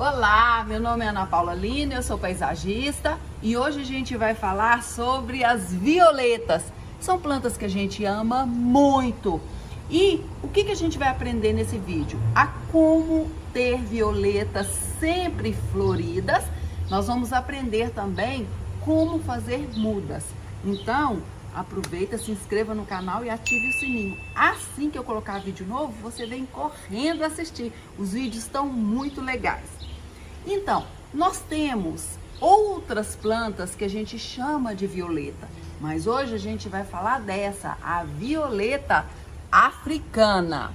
Olá, meu nome é Ana Paula Lina, eu sou paisagista e hoje a gente vai falar sobre as violetas. São plantas que a gente ama muito. E o que a gente vai aprender nesse vídeo? A como ter violetas sempre floridas. Nós vamos aprender também como fazer mudas. Então, aproveita, se inscreva no canal e ative o sininho. Assim que eu colocar vídeo novo, você vem correndo assistir. Os vídeos estão muito legais. Então, nós temos outras plantas que a gente chama de violeta, mas hoje a gente vai falar dessa, a violeta africana.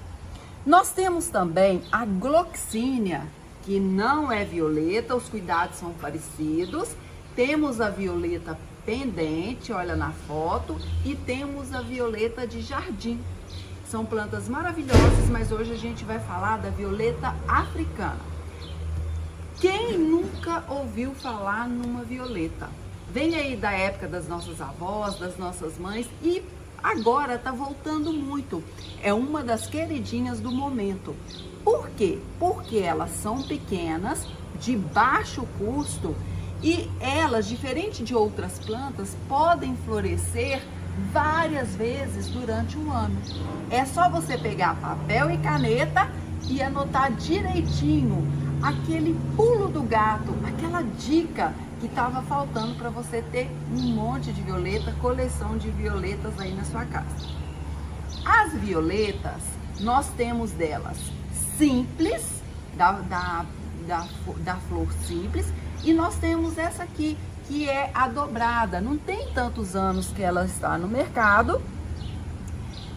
Nós temos também a gloxínia, que não é violeta, os cuidados são parecidos. Temos a violeta pendente, olha na foto, e temos a violeta de jardim. São plantas maravilhosas, mas hoje a gente vai falar da violeta africana. Quem nunca ouviu falar numa violeta? Vem aí da época das nossas avós, das nossas mães, e agora tá voltando muito. É uma das queridinhas do momento. Por quê? Porque elas são pequenas, de baixo custo, e elas, diferente de outras plantas, podem florescer várias vezes durante um ano. É só você pegar papel e caneta e anotar direitinho aquele pulo do gato, aquela dica que estava faltando para você ter um monte de violeta, coleção de violetas aí na sua casa. As violetas, nós temos delas simples, da flor simples, e nós temos essa aqui, que é a dobrada. Não tem tantos anos que ela está no mercado,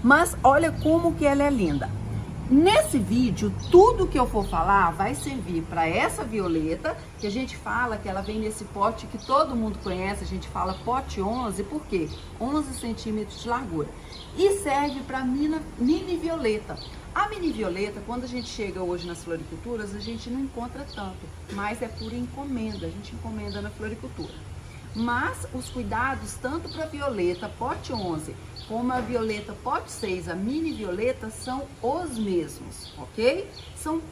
mas olha como que ela é linda. Nesse vídeo, tudo que eu for falar vai servir para essa violeta, que a gente fala que ela vem nesse pote que todo mundo conhece, a gente fala pote 11, por quê? 11 centímetros de largura. E serve para mini violeta. A mini violeta, quando a gente chega hoje nas floriculturas, a gente não encontra tanto, mas é por encomenda, a gente encomenda na floricultura. Mas os cuidados, tanto para a violeta pote 11, como a violeta pote 6, a mini violeta, são os mesmos, ok?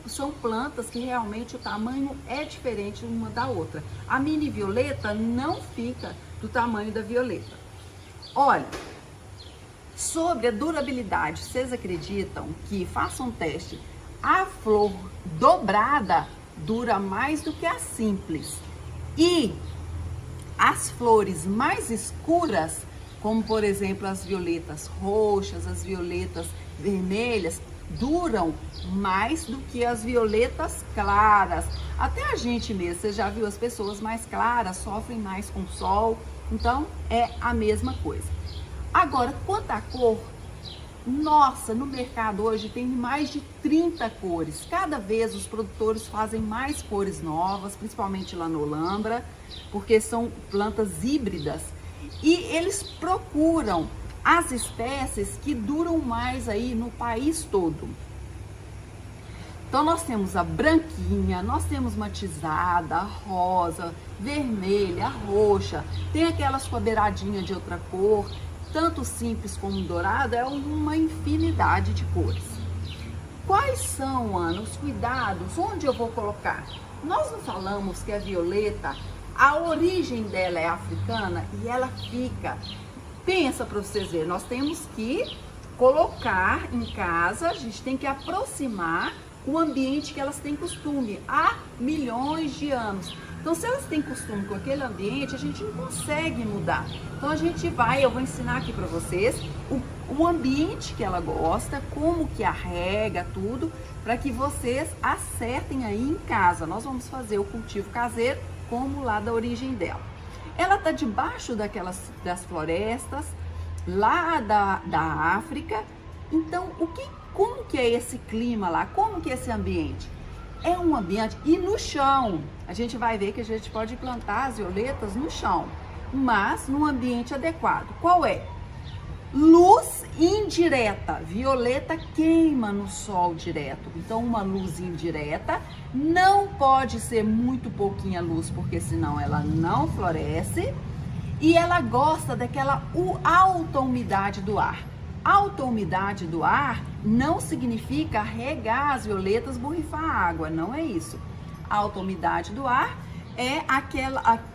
São plantas que realmente o tamanho é diferente uma da outra. A mini violeta não fica do tamanho da violeta. Olha, sobre a durabilidade, vocês acreditam que, façam um teste, a flor dobrada dura mais do que a simples. E as flores mais escuras, como por exemplo as violetas roxas, as violetas vermelhas, duram mais do que as violetas claras. Até a gente mesmo, você já viu, as pessoas mais claras sofrem mais com o sol, então é a mesma coisa. Agora, quanto à cor, nossa, no mercado hoje tem mais de 30 cores. Cada vez os produtores fazem mais cores novas, principalmente lá no Olambra, porque são plantas híbridas. E eles procuram as espécies que duram mais aí no país todo. Então nós temos a branquinha, nós temos matizada, a rosa, vermelha, a roxa, tem aquelas com a beiradinha de outra cor, tanto simples como dourada, é uma infinidade de cores. Quais são, Ana, os cuidados? Onde eu vou colocar? Nós não falamos que a violeta, a origem dela é africana e ela fica. Pensa para vocês verem, nós temos que colocar em casa, a gente tem que aproximar o ambiente que elas têm costume há milhões de anos. Então, se elas têm costume com aquele ambiente, a gente não consegue mudar. Então, eu vou ensinar aqui para vocês o ambiente que ela gosta, como que a rega, tudo, para que vocês acertem aí em casa. Nós vamos fazer o cultivo caseiro, como lá da origem dela. Ela está debaixo das florestas, lá da África. Então, como que é esse clima lá? Como que é esse ambiente? É um ambiente, e no chão, a gente vai ver que a gente pode plantar as violetas no chão, mas num ambiente adequado. Qual é? Luz indireta. Violeta queima no sol direto, então uma luz indireta. Não pode ser muito pouquinha luz, porque senão ela não floresce. E ela gosta daquela alta umidade do ar. Alta umidade do ar não significa regar as violetas, borrifar água, não é isso. Alta umidade do ar é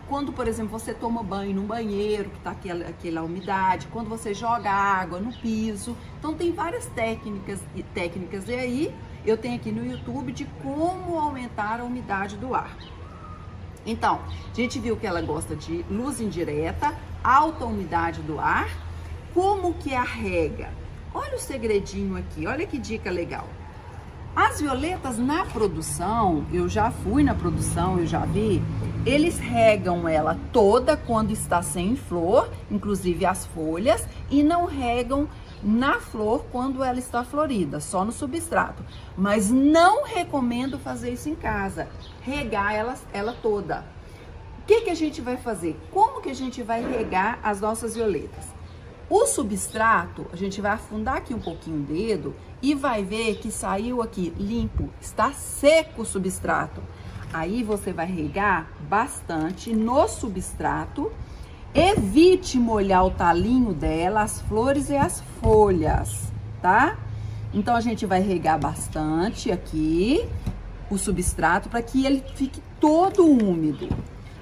quando, por exemplo, você toma banho num banheiro, que está aquela umidade, quando você joga água no piso. Então tem várias técnicas, e aí eu tenho aqui no YouTube de como aumentar a umidade do ar. Então, a gente viu que ela gosta de luz indireta, alta umidade do ar. Como que a rega? Olha o segredinho aqui, olha que dica legal. As violetas na produção, eu já fui na produção, eu já vi, eles regam ela toda quando está sem flor, inclusive as folhas, e não regam na flor quando ela está florida, só no substrato. Mas não recomendo fazer isso em casa, regar ela toda. O que a gente vai fazer? Como que a gente vai regar as nossas violetas? O substrato, a gente vai afundar aqui um pouquinho o dedo e vai ver que saiu aqui limpo, está seco o substrato. Aí você vai regar bastante no substrato. Evite molhar o talinho dela, as flores e as folhas, tá? Então a gente vai regar bastante aqui o substrato para que ele fique todo úmido.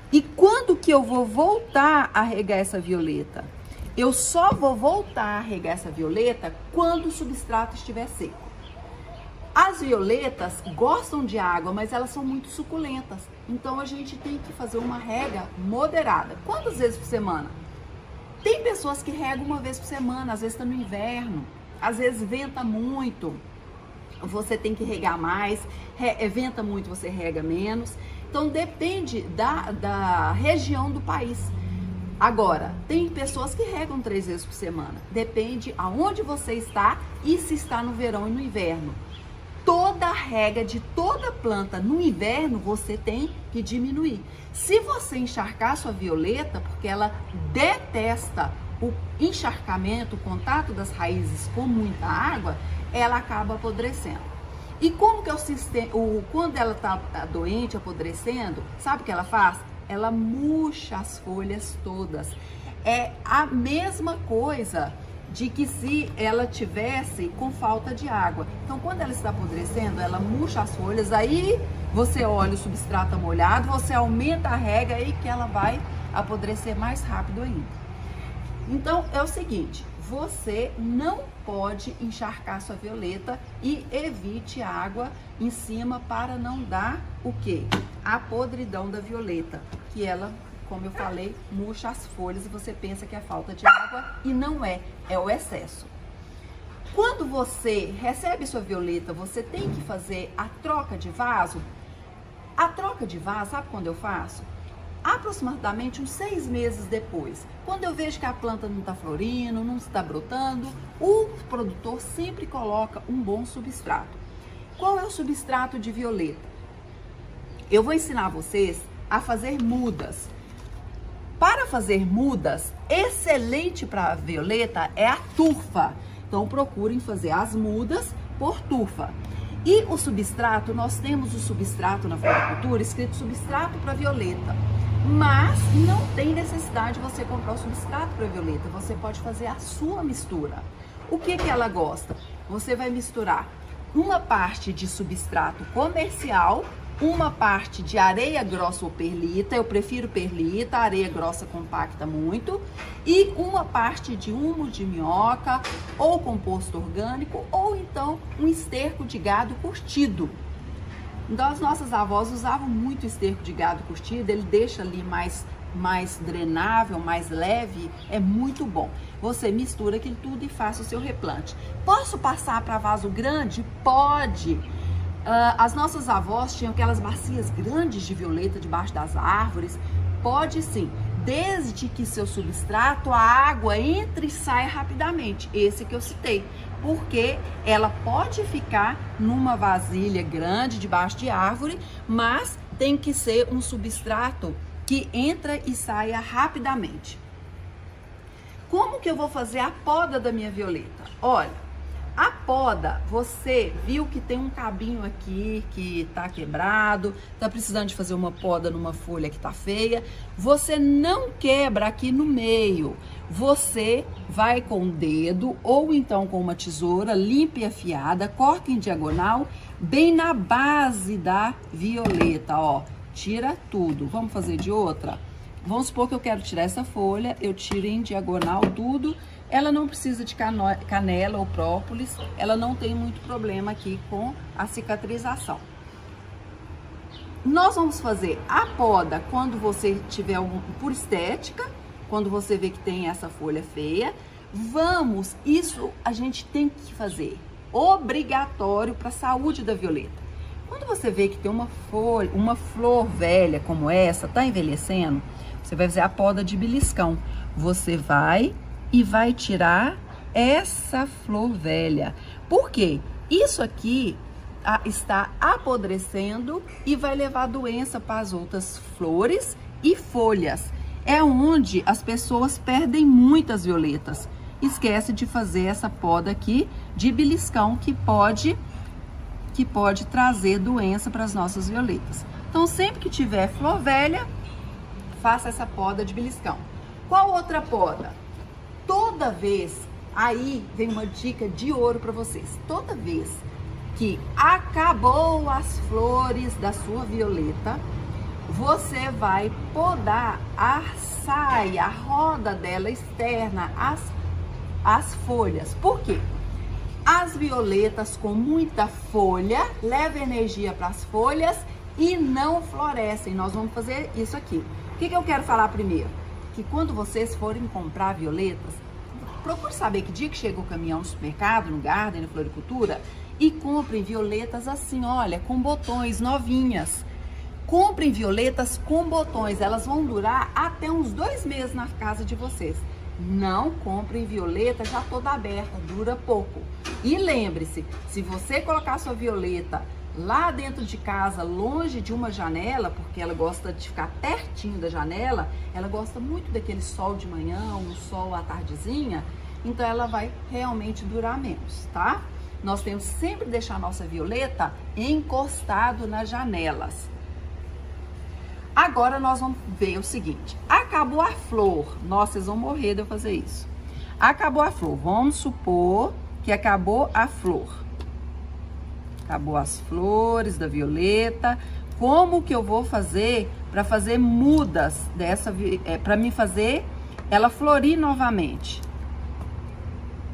E quando que eu vou voltar a regar essa violeta? Eu só vou voltar a regar essa violeta quando o substrato estiver seco. As violetas gostam de água, mas elas são muito suculentas. Então a gente tem que fazer uma rega moderada. Quantas vezes por semana? Tem pessoas que regam uma vez por semana, às vezes está no inverno, às vezes venta muito, você tem que regar mais, venta muito, você rega menos. Então depende da região do país. Agora, tem pessoas que regam 3 vezes por semana. Depende aonde você está e se está no verão e no inverno. Toda rega de toda planta no inverno você tem que diminuir. Se você encharcar sua violeta, porque ela detesta o encharcamento, o contato das raízes com muita água, ela acaba apodrecendo. E como que é o sistema, quando ela está doente, apodrecendo, sabe o que ela faz? Ela murcha as folhas todas. É a mesma coisa de que se ela tivesse com falta de água. Então, quando ela está apodrecendo, ela murcha as folhas, aí você olha o substrato molhado, você aumenta a rega aí que ela vai apodrecer mais rápido ainda. Então, é o seguinte, você não pode encharcar sua violeta e evite água em cima para não dar o quê? A podridão da violeta, que ela, como eu falei, murcha as folhas e você pensa que é falta de água e não é, é o excesso. Quando você recebe sua violeta, você tem que fazer a troca de vaso. A troca de vaso, sabe quando eu faço? Aproximadamente uns 6 meses depois. Quando eu vejo que a planta não está florindo, não está brotando, o produtor sempre coloca um bom substrato. Qual é o substrato de violeta? Eu vou ensinar vocês a fazer mudas. Para fazer mudas, excelente para a violeta é a turfa. Então procurem fazer as mudas por turfa. E o substrato, nós temos o substrato na floricultura escrito substrato para violeta. Mas não tem necessidade de você comprar o substrato para violeta, você pode fazer a sua mistura. O que ela gosta? Você vai misturar uma parte de substrato comercial, uma parte de areia grossa ou perlita, eu prefiro perlita, areia grossa compacta muito, e uma parte de humus de minhoca, ou composto orgânico, ou então um esterco de gado curtido. Então as nossas avós usavam muito esterco de gado curtido, ele deixa ali mais drenável, mais leve, é muito bom. Você mistura aquilo tudo e faça o seu replante. Posso passar para vaso grande? Pode! As nossas avós tinham aquelas bacias grandes de violeta debaixo das árvores. Pode sim, desde que seu substrato, a água entre e saia rapidamente. Esse que eu citei, porque ela pode ficar numa vasilha grande debaixo de árvore, mas tem que ser um substrato que entra e saia rapidamente. Como que eu vou fazer a poda da minha violeta? Olha, a poda, você viu que tem um cabinho aqui que tá quebrado, tá precisando de fazer uma poda numa folha que tá feia. Você não quebra aqui no meio. Você vai com o dedo ou então com uma tesoura limpa e afiada, corta em diagonal, bem na base da violeta, ó. Tira tudo. Vamos fazer de outra? Vamos supor que eu quero tirar essa folha, eu tiro em diagonal tudo. Ela não precisa de canela ou própolis, ela não tem muito problema aqui com a cicatrização. Nós vamos fazer a poda quando você tiver por estética, quando você vê que tem essa folha feia. Isso a gente tem que fazer, obrigatório para a saúde da violeta. Quando você vê que tem uma flor velha como essa, tá envelhecendo, você vai fazer a poda de beliscão. Você vai tirar essa flor velha. Por quê? Isso aqui está apodrecendo e vai levar doença para as outras flores e folhas. É onde as pessoas perdem muitas violetas. Esquece de fazer essa poda aqui de beliscão que pode trazer doença para as nossas violetas. Então, sempre que tiver flor velha, faça essa poda de beliscão. Qual outra poda? Toda vez, aí vem uma dica de ouro para vocês. Toda vez que acabou as flores da sua violeta, você vai podar a saia, a roda dela externa, as folhas. Por quê? As violetas com muita folha levam energia para as folhas e não florescem. Nós vamos fazer isso aqui. O que eu quero falar primeiro? Que quando vocês forem comprar violetas, procure saber que dia que chega o caminhão no supermercado, no Garden, na floricultura, e comprem violetas assim, olha, com botões, novinhas. Comprem violetas com botões, elas vão durar até uns 2 meses na casa de vocês. Não comprem violeta já toda aberta, dura pouco. E lembre-se, se você colocar sua violeta lá dentro de casa, longe de uma janela, porque ela gosta de ficar pertinho da janela, ela gosta muito daquele sol de manhã, um sol à tardezinha, então ela vai realmente durar menos, tá? Nós temos sempre que deixar a nossa violeta encostado nas janelas. Agora nós vamos ver o seguinte, acabou a flor, nossa, vocês vão morrer de eu fazer isso. Acabou a flor, vamos supor que acabou a flor. Acabou as flores da violeta. Como que eu vou fazer para fazer mudas dessa, para me fazer ela florir novamente?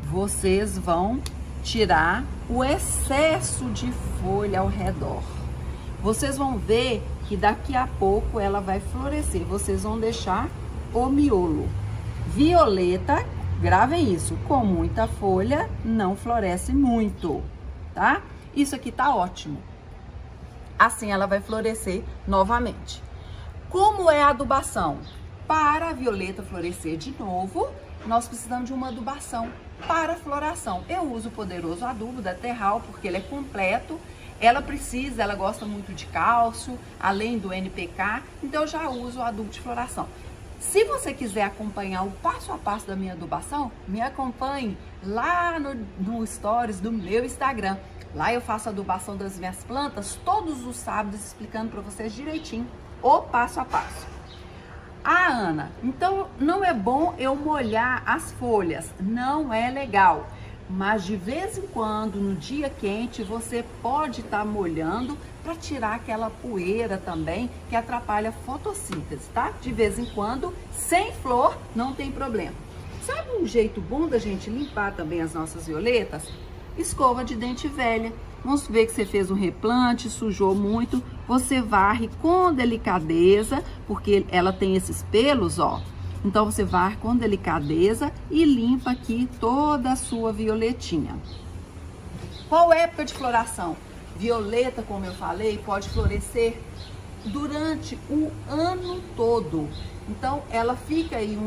Vocês vão tirar o excesso de folha ao redor. Vocês vão ver que daqui a pouco ela vai florescer. Vocês vão deixar o miolo. Violeta, gravem isso, com muita folha não floresce muito, tá? Isso aqui tá ótimo. Assim ela vai florescer novamente. Como é a adubação? Para a violeta florescer de novo, nós precisamos de uma adubação para a floração. Eu uso o poderoso adubo da Terral porque ele é completo. Ela gosta muito de cálcio, além do NPK, então eu já uso o adubo de floração. Se você quiser acompanhar o passo a passo da minha adubação, me acompanhe lá no stories do meu Instagram. Lá eu faço a adubação das minhas plantas todos os sábados, explicando para vocês direitinho o passo a passo. Ah, Ana, então não é bom eu molhar as folhas, não é legal. Mas de vez em quando, no dia quente, você pode estar molhando para tirar aquela poeira também que atrapalha a fotossíntese, tá? De vez em quando, sem flor, não tem problema. Sabe um jeito bom da gente limpar também as nossas violetas? Escova de dente velha. Vamos ver que você fez um replante, sujou muito. Você varre com delicadeza, porque ela tem esses pelos, ó. Então, você varre com delicadeza e limpa aqui toda a sua violetinha. Qual época de floração? Violeta, como eu falei, pode florescer durante o ano todo. Então, ela fica aí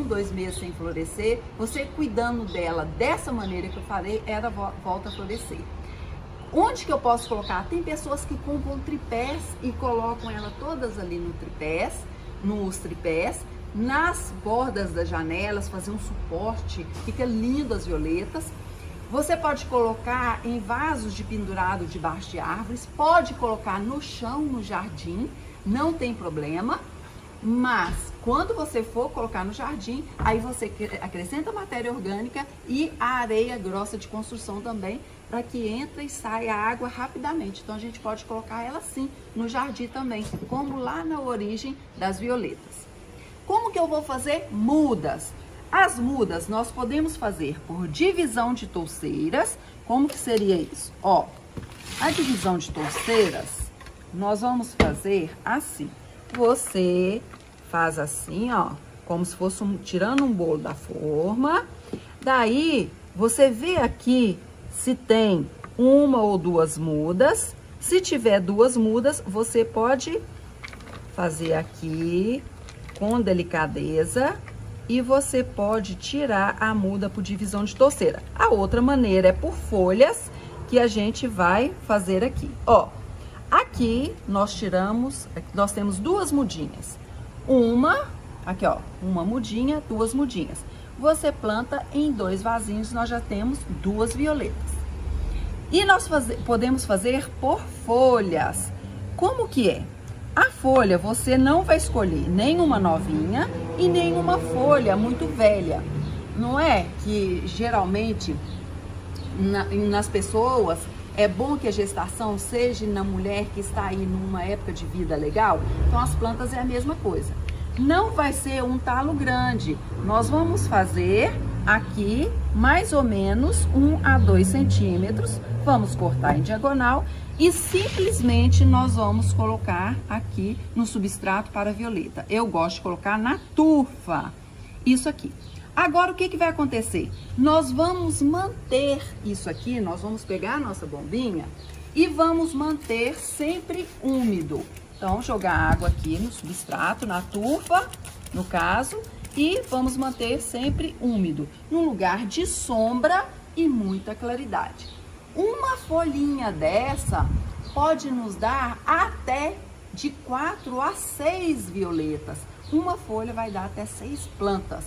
2 meses sem florescer. Você cuidando dela dessa maneira que eu falei, ela volta a florescer. Onde que eu posso colocar? Tem pessoas que compram tripés e colocam ela todas ali nos tripés, nas bordas das janelas, fazer um suporte, fica lindo as violetas. Você pode colocar em vasos de pendurado debaixo de árvores, pode colocar no chão, no jardim, não tem problema. Mas quando você for colocar no jardim, aí você acrescenta matéria orgânica e a areia grossa de construção também, para que entre e saia a água rapidamente. Então a gente pode colocar ela sim no jardim também, como lá na origem das violetas. Como que eu vou fazer mudas? As mudas nós podemos fazer por divisão de touceiras. Como que seria isso? Ó, a divisão de touceiras nós vamos fazer assim. Você faz assim, ó, como se fosse tirando um bolo da forma. Daí, você vê aqui se tem uma ou duas mudas. Se tiver duas mudas, você pode fazer aqui com delicadeza e você pode tirar a muda por divisão de touceira. A outra maneira é por folhas, que a gente vai fazer aqui. Ó, aqui nós temos duas mudinhas. Aqui ó, uma mudinha, duas mudinhas. Você planta em 2 vasinhos, nós já temos 2 violetas. E nós podemos fazer por folhas. Como que é? A folha você não vai escolher nenhuma novinha e nenhuma folha muito velha. Não é que geralmente nas pessoas é bom que a gestação seja na mulher que está aí numa época de vida legal? Então as plantas é a mesma coisa. Não vai ser um talo grande. Nós vamos fazer aqui mais ou menos 1 a 2 centímetros. Vamos cortar em diagonal e simplesmente nós vamos colocar aqui no substrato para a violeta. Eu gosto de colocar na turfa. Isso aqui. Agora, o que vai acontecer? Nós vamos manter isso aqui, nós vamos pegar a nossa bombinha e vamos manter sempre úmido. Então, jogar água aqui no substrato, na turfa, no caso, e vamos manter sempre úmido, num lugar de sombra e muita claridade. Uma folhinha dessa pode nos dar até de 4 a 6 violetas. Uma folha vai dar até 6 plantas.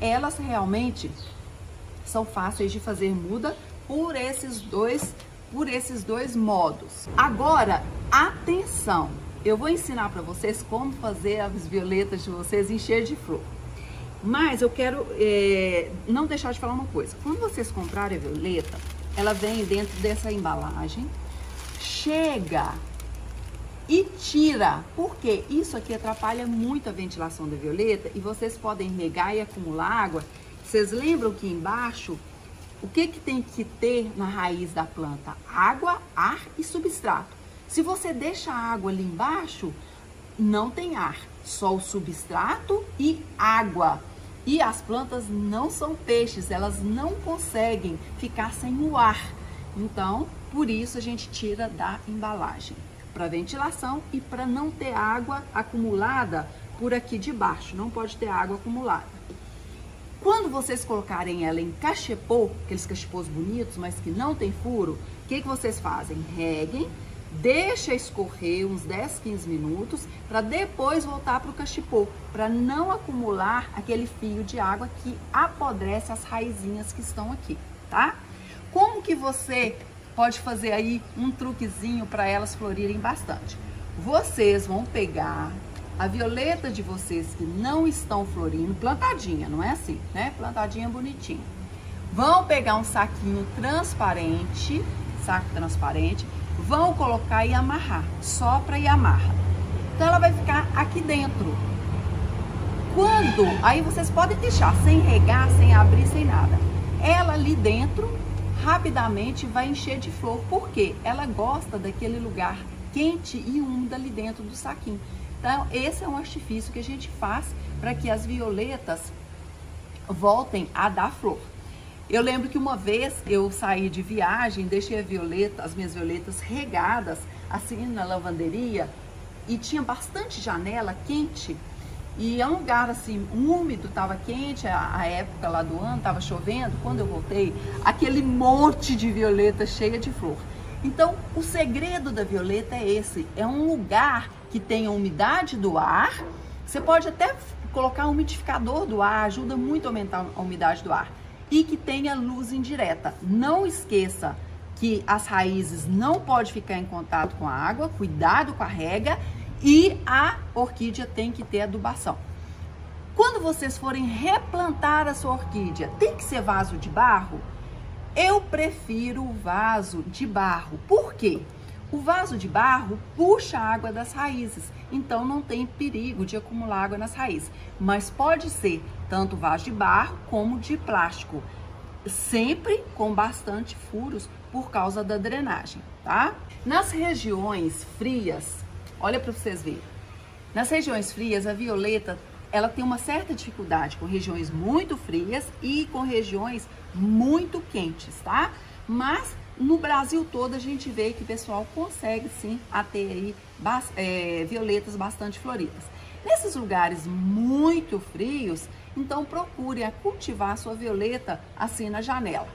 Elas realmente são fáceis de fazer muda por esses dois modos. Agora, atenção! Eu vou ensinar para vocês como fazer as violetas de vocês encher de flor. Mas eu quero não deixar de falar uma coisa. Quando vocês comprarem a violeta, ela vem dentro dessa embalagem, chega e tira, porque isso aqui atrapalha muito a ventilação da violeta e vocês podem regar e acumular água. Vocês lembram que embaixo, o que tem que ter na raiz da planta? Água, ar e substrato. Se você deixa a água ali embaixo, não tem ar, só o substrato e água. E as plantas não são peixes, elas não conseguem ficar sem o ar. Então, por isso a gente tira da embalagem, para ventilação e para não ter água acumulada por aqui de baixo, não pode ter água acumulada. Quando vocês colocarem ela em cachepô, aqueles cachepôs bonitos, mas que não tem furo, o que vocês fazem? Reguem, deixa escorrer uns 10, 15 minutos, para depois voltar para o cachepô, para não acumular aquele fio de água que apodrece as raizinhas que estão aqui, tá? Como que você pode fazer aí um truquezinho para elas florirem bastante? Vocês vão pegar a violeta de vocês que não estão florindo, plantadinha, não é assim, né? Plantadinha bonitinha. Vão pegar um saquinho transparente, saco transparente, vão colocar e amarrar, sopra e amarra. Então ela vai ficar aqui dentro. Aí vocês podem deixar sem regar, sem abrir, sem nada. Ela ali dentro, rapidamente vai encher de flor, porque ela gosta daquele lugar quente e úmido ali dentro do saquinho. Então esse é um artifício que a gente faz para que as violetas voltem a dar flor. Eu lembro que uma vez eu saí de viagem, deixei as minhas violetas regadas assim na lavanderia e tinha bastante janela quente e é um lugar assim úmido, estava quente, a época lá do ano, estava chovendo. Quando eu voltei, aquele monte de violeta cheia de flor. Então o segredo da violeta é esse, é um lugar que tem a umidade do ar. Você pode até colocar um umidificador do ar, ajuda muito a aumentar a umidade do ar. E que tenha luz indireta. Não esqueça que as raízes não podem ficar em contato com a água, cuidado com a rega E a orquídea tem que ter adubação. Quando vocês forem replantar a sua orquídea, tem que ser vaso de barro? Eu prefiro o vaso de barro. Por quê? O vaso de barro puxa a água das raízes, então não tem perigo de acumular água nas raízes. Mas pode ser tanto vaso de barro como de plástico, sempre com bastante furos por causa da drenagem, tá? Nas regiões frias, olha para vocês verem, nas regiões frias a violeta ela tem uma certa dificuldade com regiões muito frias e com regiões muito quentes, tá? Mas no Brasil todo a gente vê que o pessoal consegue sim a ter aí violetas bastante floridas. Nesses lugares muito frios, então procure cultivar a sua violeta assim na janela.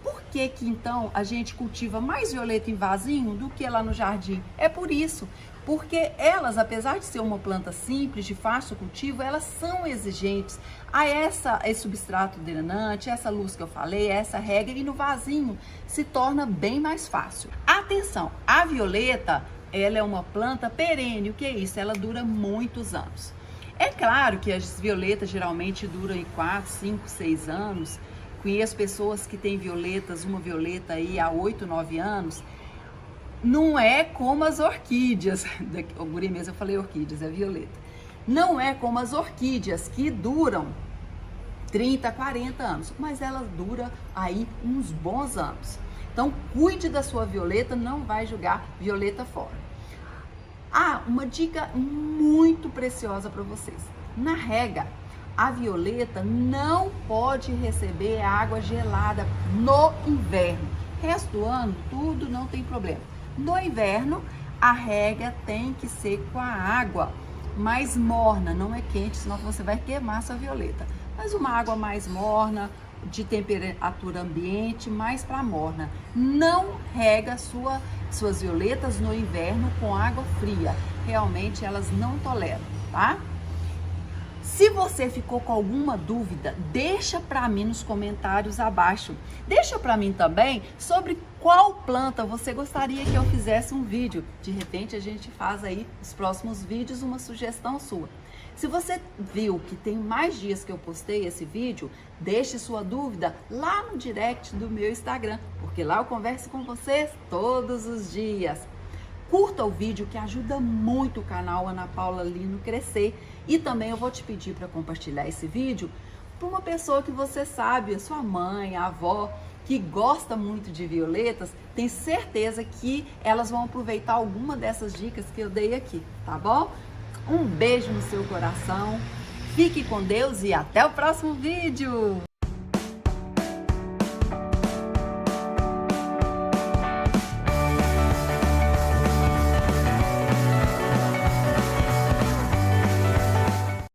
Por que que então a gente cultiva mais violeta em vasinho do que lá no jardim? É por isso, porque elas, apesar de ser uma planta simples, de fácil cultivo, elas são exigentes a esse substrato drenante, essa luz que eu falei, essa rega, e no vasinho se torna bem mais fácil. Atenção, a violeta, ela é uma planta perene. O que é isso? Ela dura muitos anos. É claro que as violetas geralmente duram em 4, 5, 6 anos. Conheço pessoas que têm violetas, uma violeta aí há 8, 9 anos. Não é como as orquídeas, o guri mesmo eu falei orquídeas, é violeta. Não é como as orquídeas que duram 30, 40 anos, mas ela dura aí uns bons anos. Então cuide da sua violeta, não vai jogar violeta fora. Ah, uma dica muito preciosa para vocês. Na rega, a violeta não pode receber água gelada no inverno. Resto do ano, tudo não tem problema. No inverno, a rega tem que ser com a água mais morna, não é quente, senão você vai queimar sua violeta. Mas uma água mais morna, de temperatura ambiente, mais para morna. Não rega suas violetas no inverno com água fria. Realmente elas não toleram, tá? Se você ficou com alguma dúvida, deixa para mim nos comentários abaixo. Deixa para mim também sobre qual planta você gostaria que eu fizesse um vídeo. De repente a gente faz aí nos próximos vídeos uma sugestão sua. Se você viu que tem mais dias que eu postei esse vídeo, deixe sua dúvida lá no direct do meu Instagram, porque lá eu converso com vocês todos os dias. Curta o vídeo que ajuda muito o canal Ana Paula Lino crescer. E também eu vou te pedir para compartilhar esse vídeo para uma pessoa que você sabe, a sua mãe, a avó, que gosta muito de violetas. Tem certeza que elas vão aproveitar alguma dessas dicas que eu dei aqui, tá bom? Um beijo no seu coração, fique com Deus e até o próximo vídeo!